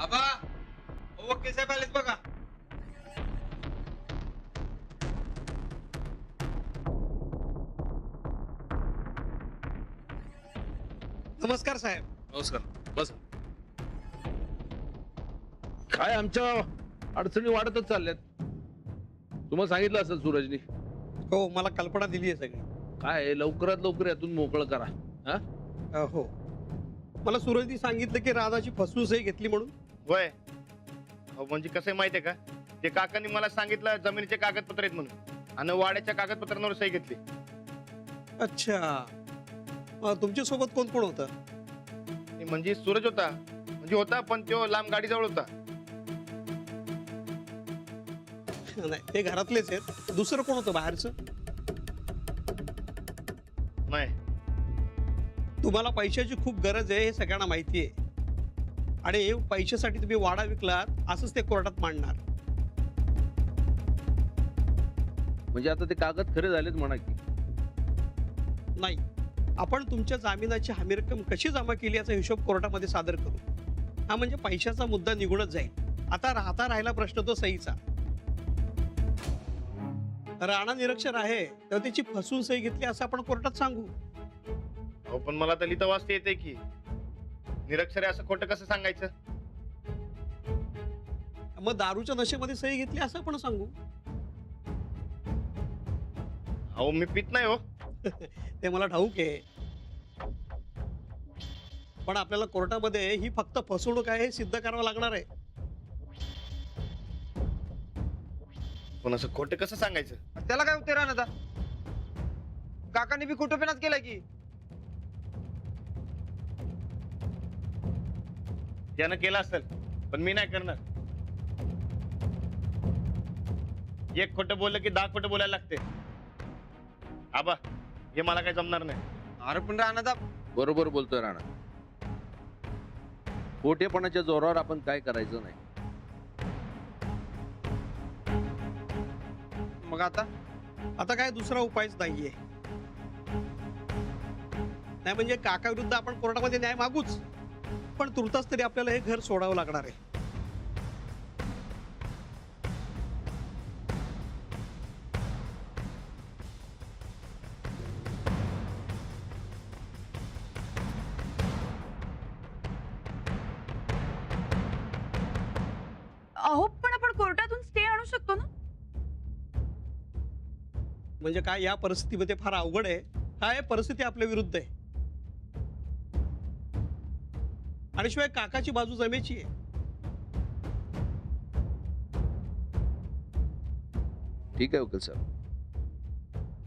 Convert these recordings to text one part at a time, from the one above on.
आबा वकील साहेब आलेत बघा. नमस्कार साहेब. नमस्कार. बस. काय आमच्या अडचणी वाढतच चालल्यात. तुम्हाला सांगितलं असेल सूरजनी. हो, मला कल्पना दिली आहे सगळी. काय आहे, लवकरात लवकर यातून मोकळं करा. हा हो, मला सूरजनी सांगितलं की राधाची फसवूसही घेतली म्हणून. वय अहो म्हणजे कसं आहे माहितीये का, ते काकांनी मला सांगितलं जमिनीचे कागदपत्र आहेत म्हणून, आणि वाड्याच्या कागदपत्रांवर सही घेतली. अच्छा, तुमच्या सोबत कोण कोण होतं? आणि म्हणजे सूरज होता, म्हणजे होता पण तो लांब गाडी जवळ होता. नाही, ते घरातलेच आहेत. दुसरं कोण होतं बाहेरचं? नाही तुम्हाला पैशाची खूप गरज आहे हे सगळ्यांना माहिती आहे, आणि पैशासाठी तुम्ही वाडा विकलात असंच ते कोर्टात मांडणार. म्हणजे आता ते कागद खरे झालेत म्हणा की. नाही, आपण तुमच्या जामिनाची हमी रक्कम कशी जमा केली याचा हिशोब कोर्टामध्ये सादर करू. हा म्हणजे पैशाचा मुद्दा निघूनच जाईल. आता राहिला प्रश्न तो सहीचा. राणा निरक्षर आहे तेव्हा त्याची फसवून सही घेतली असं आपण कोर्टात सांगू. अहो पण मला तर लिहिता वाचता येते की, निरक्षर आहे असं खोटं कसं सांगायचं. मग दारूच्या नशेमध्ये सही घेतली असं आपण सांगू. अहो मी पित नाही हो. ते मला ठाऊक आहे, पण आपल्याला कोर्टामध्ये ही फक्त फसवणूक आहे हे सिद्ध करावं लागणार आहे. पण असं खोटं कसं सांगायचं. त्याला काय उत्तर राहणार? काकांनी बी कुठेपणाच केला की. त्यानं केलं असेल पण मी नाही करणार. एक खोटं बोललं की 10 खोटं बोलायला लागते. आबा हे मला काही जमणार नाही. अरे पण राहणार बरोबर बोलतोय राणा. खोटेपणाच्या जोरावर आपण काय करायचं नाही. मग आता काय दुसरा उपायच नाहीये. नाही म्हणजे काका विरुद्ध आपण कोर्टामध्ये न्याय मागूच, पण तुर्तास तरी आपल्याला हे घर सोडावं लागणार आहे. अहो पण आपण कोर्टातून स्टे आणू शकतो ना. म्हणजे काय या परिस्थितीमध्ये फार अवघड आहे. काय परिस्थिती आपल्या विरुद्ध आहे, आणि शिवाय काकाची बाजू जमेची आहे. ठीक आहे वकील साहेब.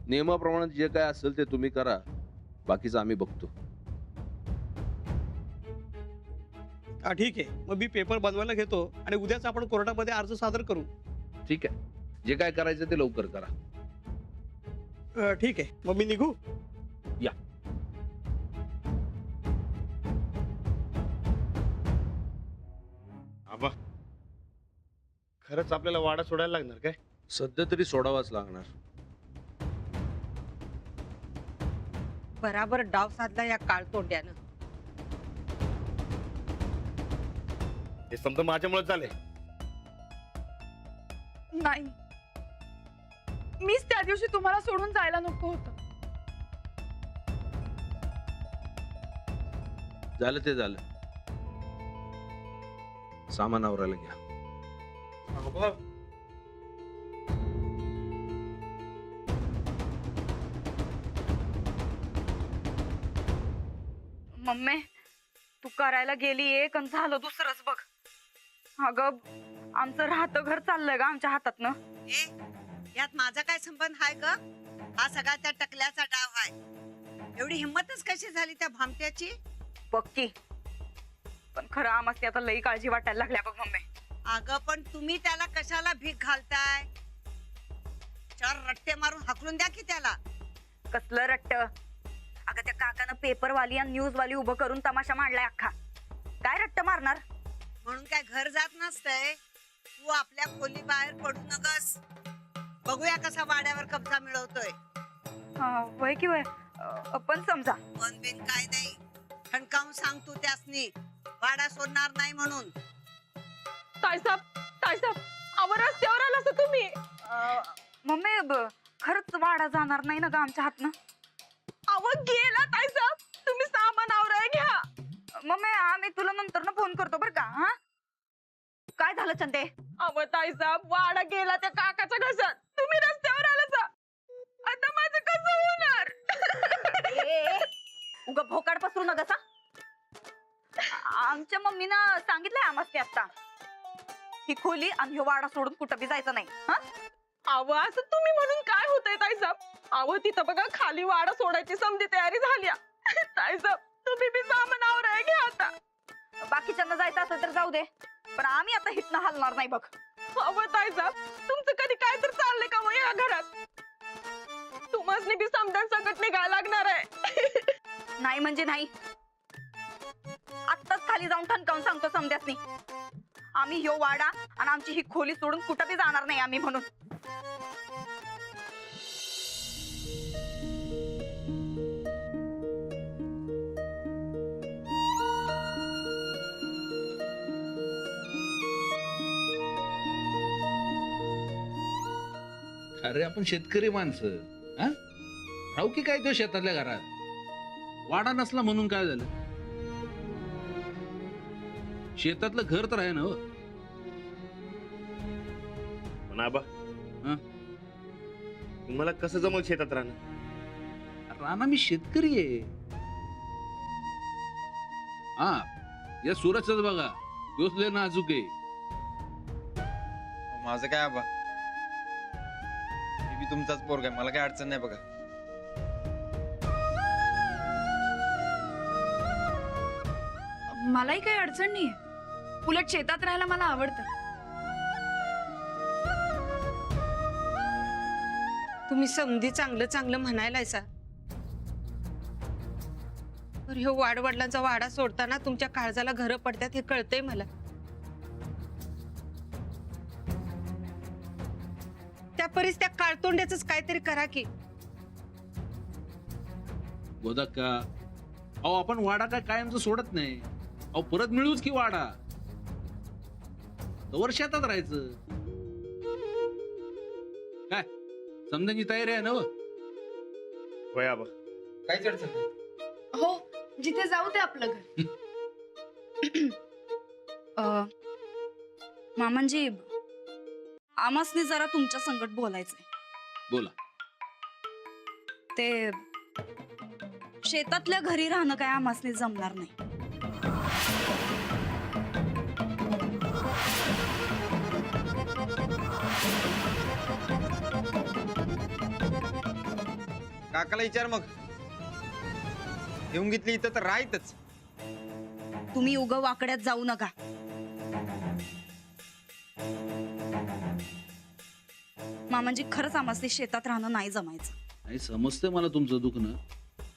नियमाप्रमाणे जे काय असेल ते तुम्ही करा, बाकीचं आम्ही बघतो. ठीक आहे, मग मी पेपर बनवायला घेतो आणि उद्याच आपण कोर्टामध्ये अर्ज सादर करू. ठीक आहे, जे काय करायचं ते लवकर करा. ठीक आहे, मग मी निघू. या. आबा खरंच आपल्याला वाडा सोडायला लागणार काय? सध्या तरी सोडावाच लागणार. बराबर डाव साधला या काळतोंड्यानं. हे समजा माझ्यामुळे झालंय. नाही, मीच त्या दिवशी तुम्हाला सोडून जायला नको होतं. झालं ते झालं. सामान आवरायला घ्या. आबा मम्मी तू करायला गेली एक आणि झालं दुसरंच बघ. अगं आमचं राहतं घर चाललंय का आमच्या हातातनं. ए, यात माझा काय संबंध हाय ग? हा सगळा त्या टकल्याचा डाव हाय. एवढी हिंमतच कशी झाली त्या भामट्याची? बघ पण खरं आम्हाला आता लई काळजी वाटायला लागल्या बघ मम्मी. अगं पण तुम्ही त्याला कशाला भीक घालताय? 4 रट्टे मारून हाकलून द्या की त्याला. कसलं रट्ट. अगं त्या काकानं पेपरवाली आणि न्यूज वाली उभं करून तमाशा मांडलाय अख्खा. काय रट्ट मारणार. म्हणून काय घर जात नसतंय. तू आपल्या खोली बाहेर पडू नकस. बघूया कसा वाड्यावर कब्जा मिळवतोय. वय की वय, पण समजा मन बिन काय नाही, ठणकावून सांग तू त्यासनी वाडा सोडणार नाही म्हणून. ताईसाब अहो रस्त्यावर आलास तुम्ही. मम्मी खरंच वाडा जाणार नाही ना ग आमच्या हातनं. अहो गेला ताईसाब, तुम्ही सामान आवराय घ्या. मम्मी आम्ही तुला नंतर ना फोन करतो बरं का. हा काय झालं चंदे? अहो ताईसाब वाडा गेला त्या काकाच्या घशात, तुम्ही रस्त्यावर आलासा. आता माझं कसं होणार? उगा भोकाड पसरू नका सा. आमच्या मम्मीनं सांगितलंय आम्हाला आता ही खोली आणि ह्यो वाडा सोडून कुठं बी जायचं नाही. हा अहो असं तुम्ही म्हणून काय होतंय ताईसाब? अहो तिथं बघा खाली वाडा सोडायची समधी तयारी झाल्या. ताईसाब तुम्ही बी सामान आवराय घ्या आता. बाकीच्यांना जायचं असेल तर जाऊ दे, पण आम्ही आता हितनं हलणार नाही बघ. अहो ताईसाब तुमचं कधी काय तर चाललंय का मग या घरात? तुम्हाला बी समजान संकट निघायला लागणार आहे. नाही म्हणजे नाही. आत्ताच खाली जाऊन ठणकावून सांगतो समद्यासनी आम्ही ह्यो वाडा आणि आमची ही खोली सोडून कुठं बी जाणार नाही आम्ही म्हणून. अरे आपण शेतकरी माणसं, हा राहू की काय तो शेतातल्या घरात. वाडा नसला म्हणून काय झालं? शेतातलं घर तर आहे ना. हो पण आबा हं? तुम्हाला कसं जमल शेतात राहणं? राणा मी शेतकरी आहे. हा या सुरतच बघा, तोच लय नाजूक आहे. माझं काय आबा, मी बी तुमचाच पोरगा आहे, मला काय अडचण नाही बघा. मलाही काही अडचण नाहीये, उलट शेतात राहायला मला आवडतं. तुम्ही समधी चांगलं चांगलं म्हणायलायसा, तर ह्यो वाडवडिलांचा वाडा सोडताना तुमच्या काळजाला घरं पडतात हे कळतंय मला. त्या परीस त्या काळतोंड्याच काहीतरी करा की. गोदाक्का, अहो आपण वाडा काय कायमचं सोडत नाही. अहो परत मिळूच की वाडा. तवर शेतात राहायचं. काय समजायची तयारी आहे ना? होय आबा. काहीच अडचण नाही. हो जिथे जाऊ ते आपलं घर. मामांजी आमासनी जरा तुमच्या संकट बोलायचंय. बोला. ते शेतातल्या घरी राहणं काय आमासनी जमणार नाही. काकाला विचार मग, घेऊन घेतली इथं तर राहतच. तुम्ही उग वाकड्यात जाऊ नका. मामांजी खरंच आमासनी शेतात राहणं नाही जमायचं. नाही समजतंय मला तुमचं दुखणं,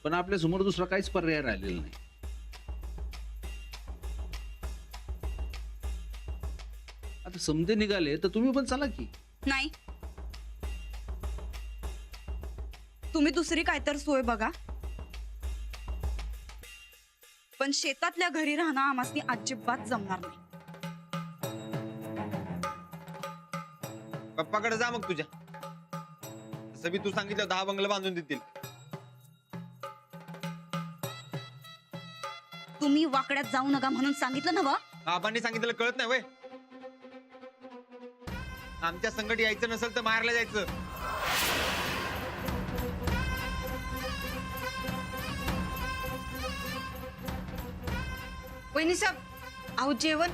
पण आपल्या समोर दुसरा काहीच पर्याय राहिलेला नाही. आता समजे निघाले तर तुम्ही पण चला की. नाही, तुम्ही दुसरी काहीतरी सोय बघा, पण शेतातल्या घरी राहणं आम्हाला अजिबात जमणार नाही. पप्पाकडे जा मग तुझ्या. तसं बी तू सांगितलं 10 बंगले बांधून देतील. तुम्ही वाकड्यात जाऊ नका म्हणून सांगितलं ना व. आबांनी सांगितलं कळत नाही वय. आमच्या संकट यायचं नसेल तर मारला जायचं. वहिनी साहेब, अहो जेवण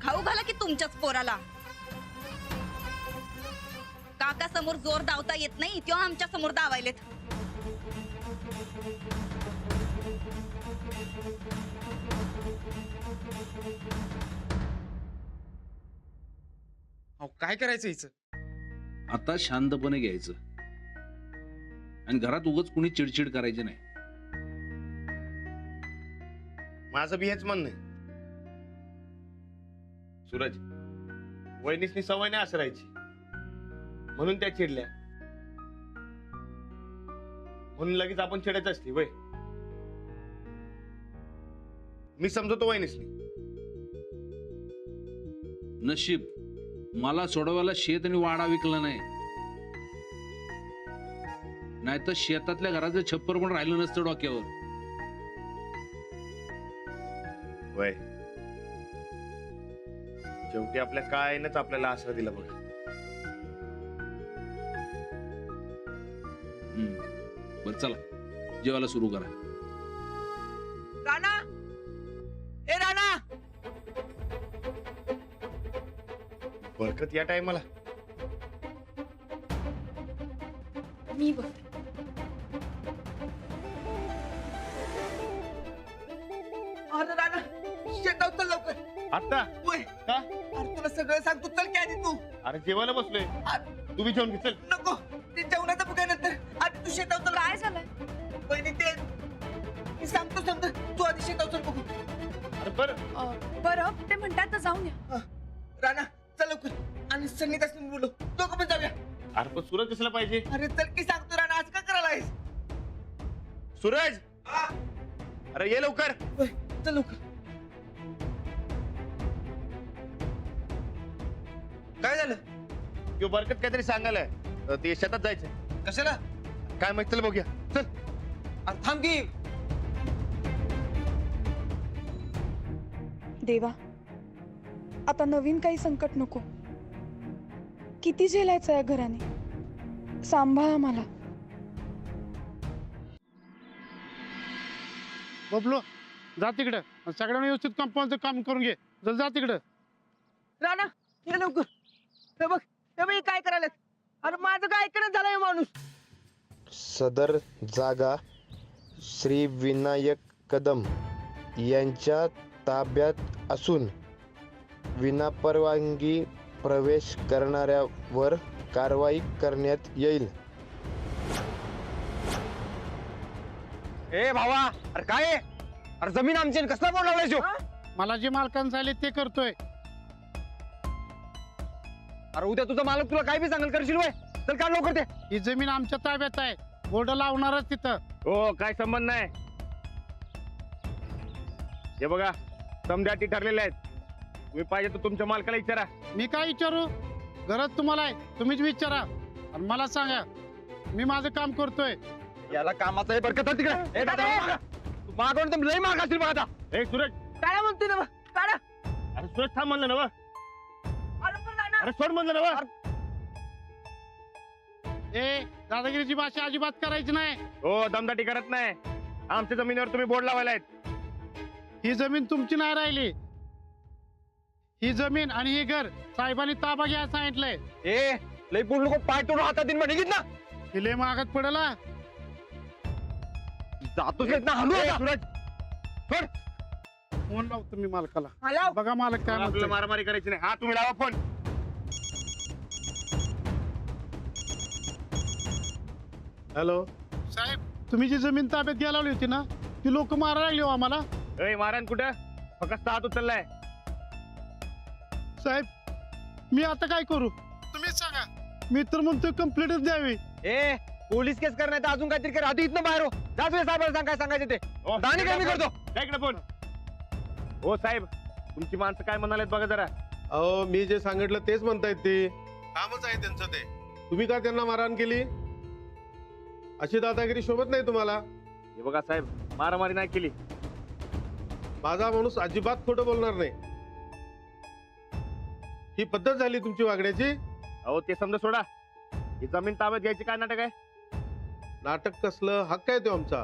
खाऊ घाला की तुमच्याच पोराला. काका समोर जोर दावता येत नाही तेव्हा आमच्या समोर दावायलेत. अहो काय करायचं हिचं? आता शांतपणे घ्यायचं आणि घरात उगाच कुणी चिडचिड करायची नाही. माझं बी हेच म्हणणं आहे. सूरज, वहिनीसनी सवय नाही असं राहायची म्हणून त्या चिडल्या, म्हणून लगेच आपण चिडायचं असते वय. मी समजतो वहिनीसनी, नशीब मला सोडवायला शेत आणि वाडा विकला नाही, नाहीतर शेतातल्या घराचं छप्पर पण राहिलं नसतं डोक्यावर. वय शेवटी आपल्या कायनच आपल्याला आसरा दिला बघ. बरं चला जेवायला सुरू करा. राणा, ए राणा, बरकत या टायमाला मी बघते. अरे राणा, शेतावर चल लवकर. आता वय, का? अरे तुला सगळं सांगतो, चल की आधी तू. अरे जेवायला बसलोय, तू बी जेवण घे चल. नको, ते जेवणाचं बघा नंतर. आधी तू शेतावर चल. काय झालंय? वहिनी ते मी सांगतो समजा, तू आधी शेतावर चल बघू. अरे बरं बरं ते म्हणतात तर जाऊन या. राणा चल लवकर, आणि संगीत असं बोलू, दोघं पण जाऊया. अरे पण सूरज दिसला पाहिजे. अरे चल की सांगतो राणा, आज का करायला आहेस? सूरज हा, अरे ये लवकर. वय, चल लवकर. काय झालं? किंवा बरकत काहीतरी सांगायला ते शेतात जायचं. कशाला? काय माहिती, चल बघूया चल. अरे थांब की. देवा, आता नवीन काही संकट नको. किती झेलायचं या घराने, सांभाळा मला. बबलो जा तिकडं, सगळ्यांना व्यवस्थित कंपाऊंडचं काम करून घे. चल जा तिकडं. राणा ये लवकर. हे बघ, हे बघ, हे काय करायला? अरे माझं काय ऐकणं झालंय माणूस. सदर जागा श्री विनायक कदम यांच्या ताब्यात असून विनापरवानगी प्रवेश करणाऱ्यावर कारवाई करण्यात येईल. ए भावा, अरे काय आहे? अरे जमीन आमची, कसला बोर्ड लावलाय जो? मला जे मालकांचं आले ते करतोय. अरे उद्या तुझा मालक तुला काय बी सांगेल, करशील वय? चल काय लवकर ते. ही जमीन आमच्या ताब्यात आहे, बोर्ड लावणारच तिथं. हो काय संबंध नाही. हे बघा समजा अटी ठरलेल्या आहेत. तुम्ही पाहिजे तर तुमच्या मालकाला विचारा. मी काय विचारू, गरज तुम्हाला आहे, तुम्हीच विचारा आणि मला सांगा. मी माझं काम करतोय. याला कामाचं आहे बरकत तिकडे. ए दादा, तू मागवून तर लई माग असतील बघ आता. ए सूरज, काय म्हणतोय ना काय? अरे सूरज थांब म्हणलं ना व. अरे सोड म्हणलं ना व. ए दादागिरीची भाषा अजिबात करायची नाही. हो दमदाटी करत नाही. आमच्या जमिनीवर तुम्ही बोर्ड लावायला आहेत. ही जमीन तुमची नाही राहिली. ही जमीन आणि हे घर साहेबांनी ताबा घ्यायला सांगितलंय. ए लई पूर्ण लोक पाय तोडून हातात दिन निघित ना. ही लय महागात पडेल हा. जातोच ना हलू ए, आता. सूरज फोन लावतो मी मालकाला. हॅलो. बघा मालक काय आपल्याला म्हणतोय. मारामारी करायची नाही. हा तुम्ही लावा फोन. हॅलो साहेब, तुम्ही जी जमीन ताब्यात घ्यायला लावली होती ना, ती लोक मारायला लागली हो आम्हाला. ए मारान कुठं? फक्त हात उचललाय. साहेब मी आता काय करू तुम्हीच सांगा. मी तर म्हणतोय कंप्लेंटच द्यावी. ए पोलीस केस करण्यात अजून काहीतरी कर. आधी इथनं बाहेर हो. जात साहेबांना सांग काय सांगायचं ते. हो, दाणी काय मी करतो. काय इकडे फोन. हो साहेब, तुमची माणसं काय म्हणालेत बघा जरा. अहो मी जे सांगितलं तेच म्हणतायत ते. कामच आहे त्यांचं ते. तुम्ही का त्यांना मारहाण केली? अशी दादागिरी शोभत नाही तुम्हाला. हे बघा साहेब, मारामारी नाही केली. माझा माणूस अजिबात खोटं बोलणार नाही. ही पद्धत झाली तुमची वागण्याची. अहो ते समजा सोडा. ही जमीन ताब्यात घ्यायची काय नाटक आहे? नाटक कसलं? हक्क आहे तो आमचा.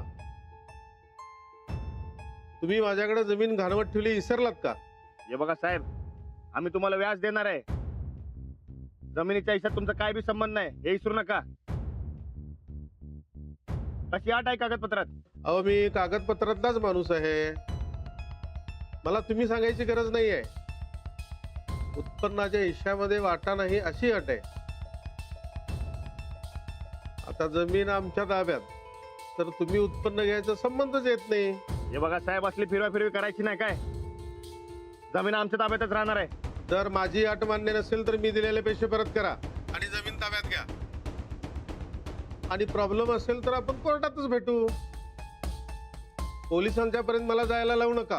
तुम्ही माझ्याकडे जमीन घाणवत ठेवली विसरलात का? हे बघा साहेब, आम्ही तुम्हाला व्याज देणार आहे. जमिनीच्या हिशात तुमचा काय बी संबंध नाही, हे विसरू नका. कशी आट आहे कागदपत्रात? अहो मी कागदपत्रातलाच माणूस आहे. मला तुम्ही सांगायची गरज नाही आहे. उत्पन्नाच्या हिश्श्यामध्ये वाटा नाही अशी अट आहे. आता जमीन आमच्या ताब्यात, तर तुम्ही उत्पन्न घ्यायचा संबंधच येत नाही. हे बघा साहेब, असली फिरवी करायची नाही काय. जमीन आमच्या ताब्यातच राहणार आहे. जर माझी अट मान्य नसेल तर मी दिलेले पैसे परत करा आणि जमीन ताब्यात घ्या. आणि प्रॉब्लेम असेल तर आपण कोर्टातच भेटू. पोलिसांच्या पर्यंत मला जायला लावू नका.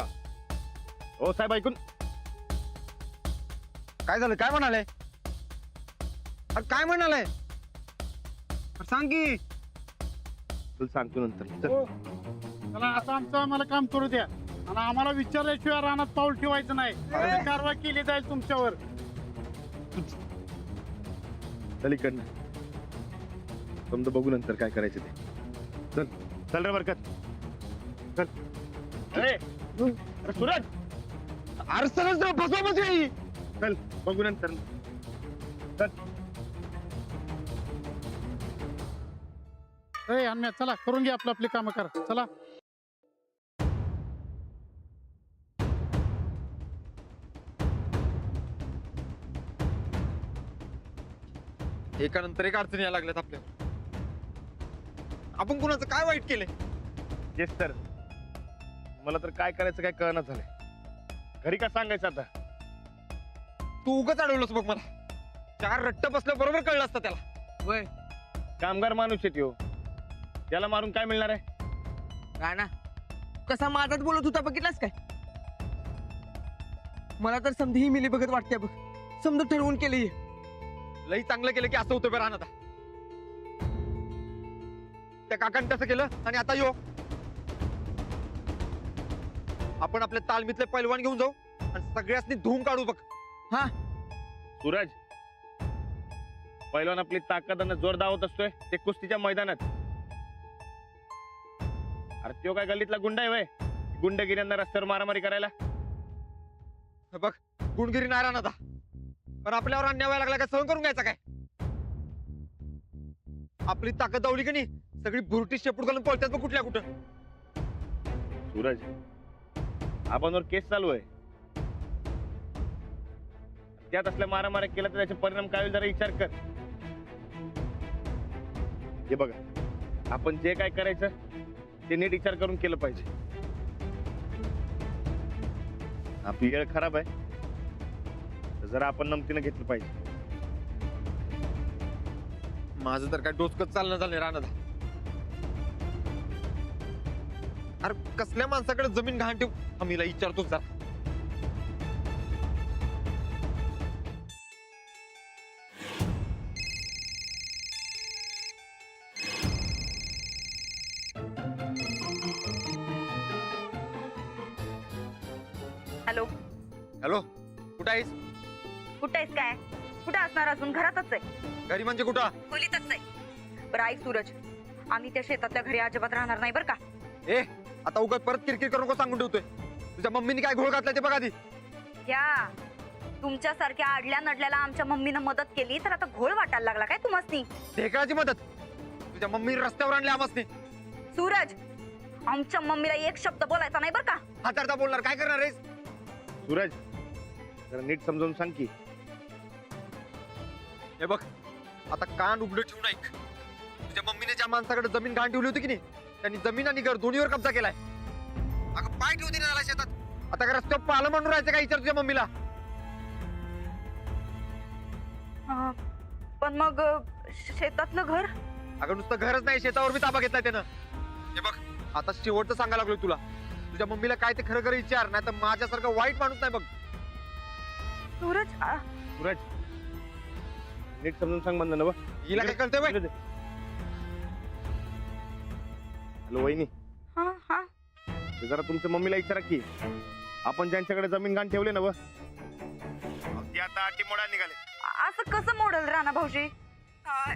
हो साहेब ऐकून. काय झालं? काय म्हणाले? अरे काय म्हणाले? सांग की. तुला सांगतो नंतर चल. हो. चला आता आमचं आम्हाला काम करू द्या आणि आम्हाला विचारल्याशिवाय रानात पाऊल ठेवायचं नाही. आणि कारवाई केली जाईल तुमच्यावर. चल इकडनं. समजा बघू नंतर काय करायचं ते. चल चल रे बरकत चल. अरे सूरज अरे सरच बसवा बस. चल बघू नंतर. चल ए अन्म्या चला करून घ्या आपली आपली कामं करा चला. एकानंतर एक अडचणी यायला लागल्यात आपल्याला. आपण कुणाचं काय वाईट केलंय? Yes sir. मला तर काय करायचं काय कळना झालंय. घरी का सांगायचं आता? तू उगाच अडवलंस बघ मला. 4 रट्ट बसल्या बरोबर कळलं असतं त्याला. वय कामगार माणूस आहे त्यो. त्याला मारून काय मिळणार आहे? काय ना कसा माझाच बोलत होता बघितलास काय? मला तर समधी ही मिली बघत वाटते बघ. समजा ठरवून केले. लई चांगलं केलं की असं होतं बरं राहणार. त्या काकांनी तसं केलं आणि आता यो आपण आपल्या तालमीतले पैलवान घेऊन जाऊ आणि सगळ्यांनी धुवून काढू बघ. हा सूरज पहिलवान आपली ताकद आणि जोर दावत असतोय ते कुस्तीच्या मैदानात. अरे त्यो काय गल्लीतला गुंडा आहे वय? गुंडगिऱ्यांना रस्त्यावर मारामारी करायला. हे बघ गुणगिरी नाही राहणार आता. पण आपल्यावर अन्याय व्हायला लागला काय सहन करून घ्यायचा काय? आपली ताकद दावली की नाही सगळी भुरटी शेपूट घालून पळतात बघ कुठल्या कुठं. सूरज आपणवर केस चालू आहे. त्यात असल्या मारामारी केला तर त्याचे परिणाम काय होईल जरा विचार कर. हे बघा आपण जे काय करायचं ते नीट विचार करून केलं पाहिजे. आपली वेळ खराब आहे तर जरा आपण नमतीनं घेतलं पाहिजे. माझं तर काय डोसकच चालणं झालं राहणार. अरे कसल्या माणसाकडे जमीन घाण ठेवू आम्हीला विचारतो जरा. हॅलो. हॅलो कुठं आहेस? कुठे आहेस काय? कुठे असणार अजून? घरातच आहे. घरी म्हणजे कुठं? खोलीतच आहे. बरं ऐक सूरज, आम्ही त्या शेतातल्या घरी अजिबात राहणार नाही बरं का? ए आता उगाच परत किरकिर करू नको सांगून ठेवतोय. तुझ्या मम्मीने काय घोळ घातला ते बघ आधी. या तुमच्यासारख्या आडल्या नडल्याला आमच्या मम्मीनं मदत केली तर आता घोळ वाटायला लागला काय तुम्हासनी? ढेकळाची मदत. तुझ्या मम्मीने रस्त्यावर आणले आमसनी. सूरज आमच्या मम्मीला एक शब्द बोलायचा नाही बरं का? हातारता बोलणार काय करणार आहेस? सूरज जरा नीट समजावून सांग की. हे बघ आता कान उघडं ठेवून ऐक. तुझ्या मम्मीने ज्या माणसाकडे जमीन घाण ठेवली होती की नाही त्यांनी जमीन आणि घर दोन्हीवर कब्जा केलाय. अगं पाय ठेवू दे ना शेतात. आता का रस्त्यावर पालं म्हणून राहायचं काय विचार तुझ्या मम्मीला? पण मग शेतातलं घर? अगं नुसतं घरच नाही शेतावर मी ताबा घेतलाय त्यानं. हे बघ आता शेवटचं सांगायला लागलोय तुला. तुझ्या मम्मीला काय ते खरं खरं विचार नाही तर माझ्यासारखं वाईट माणूस नाही बघ. सूरज सूरज नीट समजून सांग बंद ना. हिला काय कळतंय बाई? हॅलो वहिनी हा हा ते जरा तुमच्या मम्मीला विचारा की आपण ज्यांच्याकडे जमीन घाण ठेवले ना ते आता आटी मोडा निघाले. असं कसं मोडल राणा भाऊजी?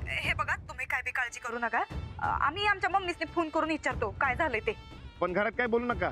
हे बघा तुम्ही काय बी काळजी करू नका. आम्ही आमच्या मम्मीसने फोन करून विचारतो काय झालंय ते. पण घरात काय बोलू नका.